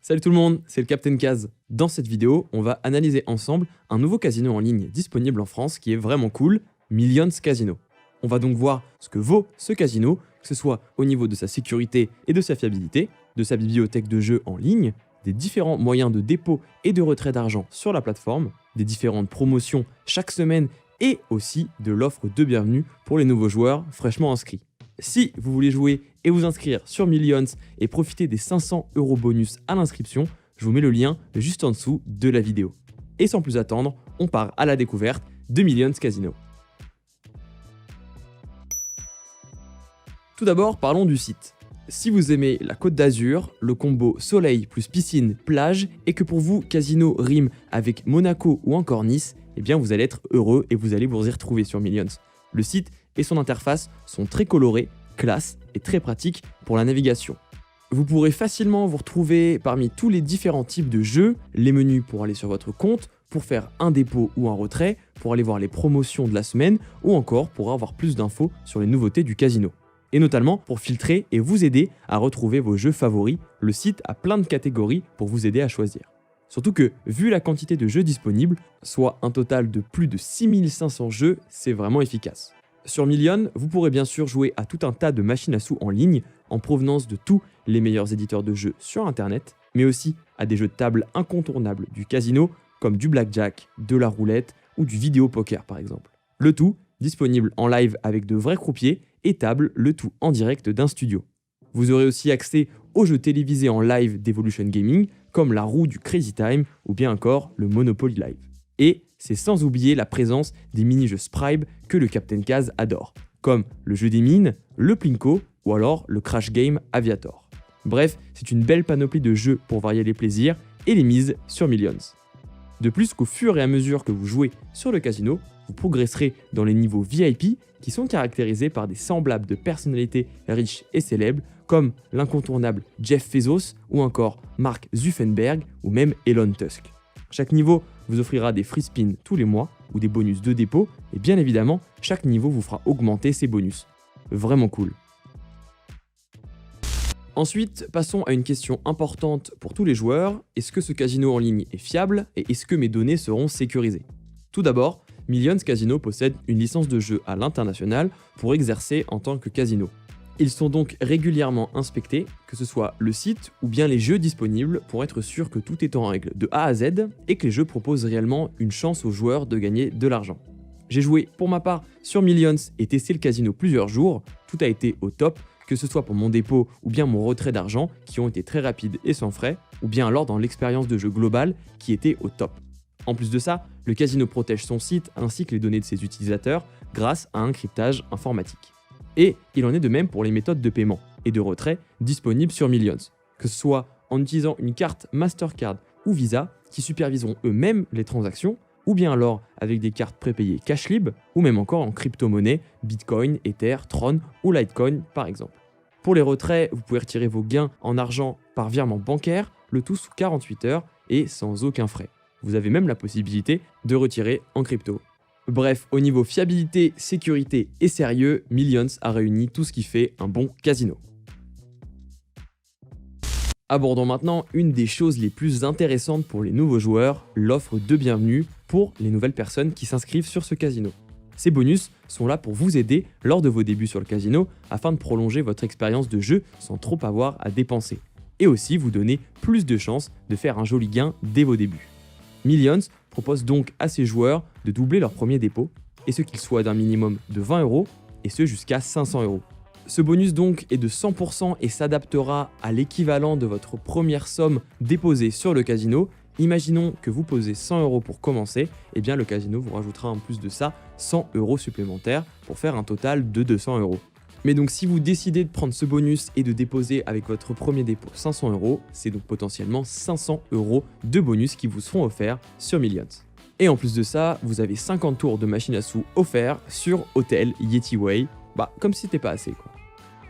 Salut tout le monde, c'est le Captain Kaz. Dans cette vidéo, on va analyser ensemble un nouveau casino en ligne disponible en France qui est vraiment cool, Millions Casino. On va donc voir ce que vaut ce casino, que ce soit au niveau de sa sécurité et de sa fiabilité, de sa bibliothèque de jeux en ligne, des différents moyens de dépôt et de retrait d'argent sur la plateforme, des différentes promotions chaque semaine et aussi de l'offre de bienvenue pour les nouveaux joueurs fraîchement inscrits. Si vous voulez jouer et vous inscrire sur Millions et profiter des 500 € bonus à l'inscription, je vous mets le lien juste en dessous de la vidéo. Et sans plus attendre, on part à la découverte de Millions Casino. Tout d'abord, parlons du site. Si vous aimez la Côte d'Azur, le combo soleil plus piscine, plage, et que pour vous, casino rime avec Monaco ou encore Nice, eh bien vous allez être heureux et vous allez vous y retrouver sur Millions. Le site et son interface sont très colorés, classe et très pratiques pour la navigation. Vous pourrez facilement vous retrouver parmi tous les différents types de jeux, les menus pour aller sur votre compte, pour faire un dépôt ou un retrait, pour aller voir les promotions de la semaine ou encore pour avoir plus d'infos sur les nouveautés du casino. Et notamment pour filtrer et vous aider à retrouver vos jeux favoris, le site a plein de catégories pour vous aider à choisir. Surtout que, vu la quantité de jeux disponibles, soit un total de plus de 6500 jeux, c'est vraiment efficace. Sur Millions, vous pourrez bien sûr jouer à tout un tas de machines à sous en ligne, en provenance de tous les meilleurs éditeurs de jeux sur internet, mais aussi à des jeux de table incontournables du casino, comme du blackjack, de la roulette ou du vidéo poker par exemple. Le tout disponible en live avec de vrais croupiers et table, le tout en direct d'un studio. Vous aurez aussi accès aux jeux télévisés en live d'Evolution Gaming, comme la roue du Crazy Time ou bien encore le Monopoly Live. Et c'est sans oublier la présence des mini-jeux Spribe que le Captain Kaz adore, comme le jeu des mines, le Plinko ou alors le Crash Game Aviator. Bref, c'est une belle panoplie de jeux pour varier les plaisirs et les mises sur Millions. De plus qu'au fur et à mesure que vous jouez sur le casino, vous progresserez dans les niveaux VIP qui sont caractérisés par des semblables de personnalités riches et célèbres comme l'incontournable Jeff Bezos ou encore Mark Zuckerberg ou même Elon Musk. Chaque niveau vous offrira des free spins tous les mois ou des bonus de dépôt et bien évidemment, chaque niveau vous fera augmenter ces bonus. Vraiment cool. Ensuite, passons à une question importante pour tous les joueurs. Est-ce que ce casino en ligne est fiable et est-ce que mes données seront sécurisées? Tout d'abord, Millions Casino possède une licence de jeu à l'international pour exercer en tant que casino. Ils sont donc régulièrement inspectés, que ce soit le site ou bien les jeux disponibles pour être sûr que tout est en règle de A à Z et que les jeux proposent réellement une chance aux joueurs de gagner de l'argent. J'ai joué pour ma part sur Millions et testé le casino plusieurs jours, tout a été au top, que ce soit pour mon dépôt ou bien mon retrait d'argent qui ont été très rapides et sans frais, ou bien alors dans l'expérience de jeu globale qui était au top. En plus de ça, le casino protège son site ainsi que les données de ses utilisateurs grâce à un cryptage informatique. Et il en est de même pour les méthodes de paiement et de retrait disponibles sur Millions, que ce soit en utilisant une carte Mastercard ou Visa qui superviseront eux-mêmes les transactions, ou bien alors avec des cartes prépayées Cashlib, ou même encore en crypto-monnaie, Bitcoin, Ether, Tron ou Litecoin par exemple. Pour les retraits, vous pouvez retirer vos gains en argent par virement bancaire, le tout sous 48 heures et sans aucun frais. Vous avez même la possibilité de retirer en crypto. Bref, au niveau fiabilité, sécurité et sérieux, Millions a réuni tout ce qui fait un bon casino. Abordons maintenant une des choses les plus intéressantes pour les nouveaux joueurs, l'offre de bienvenue pour les nouvelles personnes qui s'inscrivent sur ce casino. Ces bonus sont là pour vous aider lors de vos débuts sur le casino afin de prolonger votre expérience de jeu sans trop avoir à dépenser. Et aussi vous donner plus de chances de faire un joli gain dès vos débuts. Millions propose donc à ses joueurs de doubler leur premier dépôt, et ce qu'il soit d'un minimum de 20 €, et ce jusqu'à 500 €. Ce bonus donc est de 100% et s'adaptera à l'équivalent de votre première somme déposée sur le casino. Imaginons que vous posez 100 € pour commencer, et bien le casino vous rajoutera en plus de ça 100 € supplémentaires pour faire un total de 200 €. Mais donc si vous décidez de prendre ce bonus et de déposer avec votre premier dépôt 500 €, c'est donc potentiellement 500 € de bonus qui vous seront offerts sur Millions. Et en plus de ça, vous avez 50 tours de machine à sous offerts sur Hotel Yeti Way, comme si c'était pas assez quoi.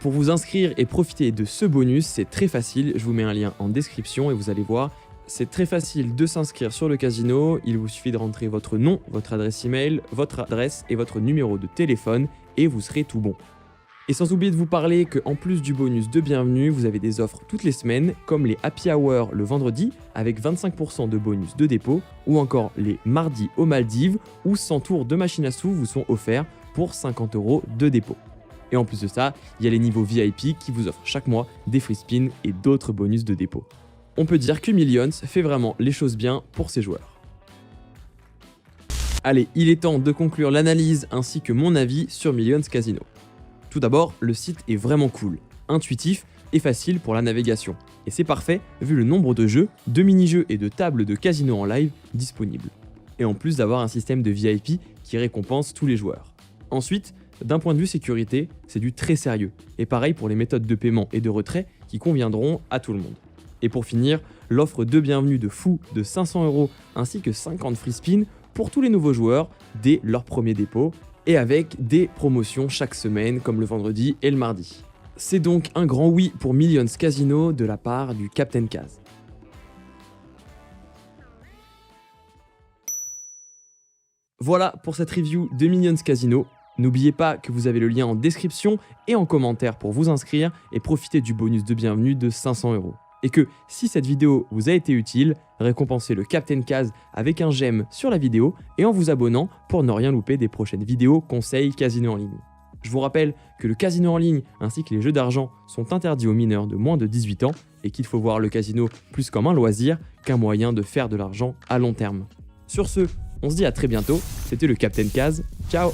Pour vous inscrire et profiter de ce bonus, c'est très facile, je vous mets un lien en description et vous allez voir, c'est très facile de s'inscrire sur le casino, il vous suffit de rentrer votre nom, votre adresse email, votre adresse et votre numéro de téléphone et vous serez tout bon. Et sans oublier de vous parler qu'en plus du bonus de bienvenue, vous avez des offres toutes les semaines, comme les Happy Hour le vendredi, avec 25% de bonus de dépôt, ou encore les mardis aux Maldives, où 100 tours de machine à sous vous sont offerts pour 50 € de dépôt. Et en plus de ça, il y a les niveaux VIP qui vous offrent chaque mois des free spins et d'autres bonus de dépôt. On peut dire que Millions fait vraiment les choses bien pour ses joueurs. Allez, il est temps de conclure l'analyse ainsi que mon avis sur Millions Casino. Tout d'abord, le site est vraiment cool, intuitif et facile pour la navigation. Et c'est parfait vu le nombre de jeux, de mini-jeux et de tables de casino en live disponibles. Et en plus d'avoir un système de VIP qui récompense tous les joueurs. Ensuite, d'un point de vue sécurité, c'est du très sérieux. Et pareil pour les méthodes de paiement et de retrait qui conviendront à tout le monde. Et pour finir, l'offre de bienvenue de fou de 500 € ainsi que 50 free spins pour tous les nouveaux joueurs dès leur premier dépôt et avec des promotions chaque semaine comme le vendredi et le mardi. C'est donc un grand oui pour Millions Casino de la part du Captain Kaz. Voilà pour cette review de Millions Casino. N'oubliez pas que vous avez le lien en description et en commentaire pour vous inscrire et profiter du bonus de bienvenue de 500 €. Et que si cette vidéo vous a été utile, récompensez le Captain Kaz avec un j'aime sur la vidéo et en vous abonnant pour ne rien louper des prochaines vidéos conseils casino en ligne. Je vous rappelle que le casino en ligne ainsi que les jeux d'argent sont interdits aux mineurs de moins de 18 ans et qu'il faut voir le casino plus comme un loisir qu'un moyen de faire de l'argent à long terme. Sur ce, on se dit à très bientôt, c'était le Captain Kaz, ciao.